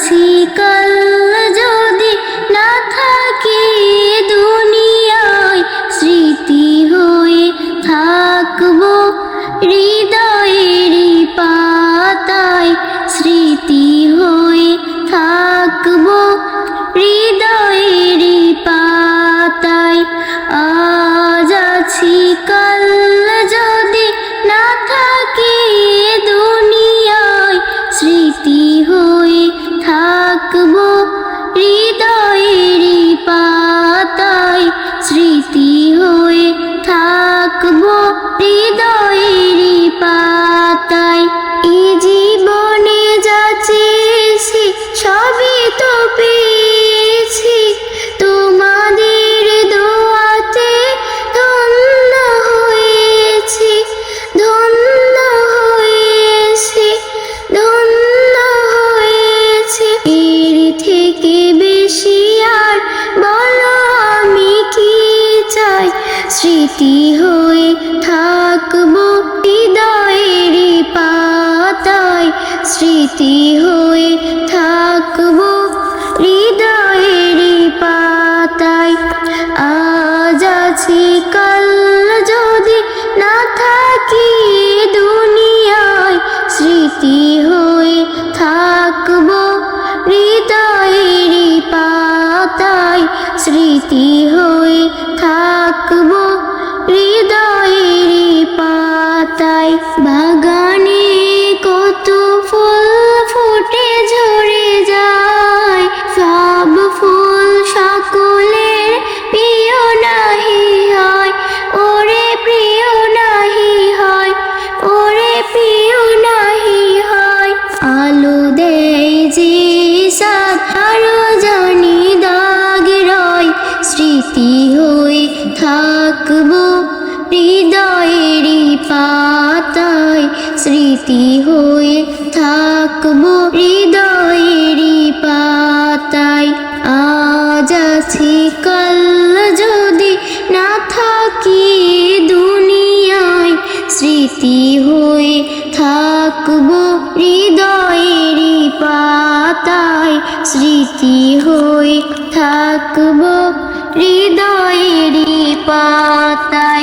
যাচ্ছি কাল যদি না থাকি দুনিয়ায়, স্মৃতি হয়ে থাকবো হৃদয়েরই পাতায়, স্মৃতি হয়ে থাকবো হৃদয়েরই পাতায়। আজ আছি কাল যদি না থাকি দুনিয়ায়, স্মৃতি হয়ে থাকবো হৃদয়েরই পাতায়, স্মৃতি হয়ে থাকবো হৃদয়েরই পাতায়। এই জীবনে যা চেয়েছি সবই তো পেয়েছি, তোমাদের দোয়াতে ধন্য হয়েছি, ধন্য হয়েছি, ধন্য হয়েছি। এর থেকে বেশি আর বলো আমি কি চাই, স্মৃতি হয়ে থাকবো হৃদয়েরই পাতায়, স্মৃতি হয়ে থাকবো হৃদয়েরই পাতায়। আজ আছি কাল যদি না থাকি দুনিয়ায়, স্মৃতি হয়ে থাকবো হৃদয়েরই পাতায়, স্মৃতি হয়ে থাকবো হৃদয়েরই পাতায়। বাগানে কত ফুল ফুটে ঝরে যায়, সব ফুল সকলের প্রিয় নাহি হয়, ওরে প্রিয় নাহি হয়, ওরে প্রিয় নাহি হয়। আলো দেয় যে সাত আরো জানি দাগ রয়, স্মৃতি হয়ে থাকবো হৃদয়েরই পাতায়, স্মৃতি হয়ে থাকবো হৃদয়েরই পাতায়। আজ আছি কাল যদি না থাকি দুনিয়ায়, স্মৃতি হয়ে থাকবো হৃদয়েরই পাতায়, স্মৃতি হয়ে থাকবো হৃদয়েরই পাতায়।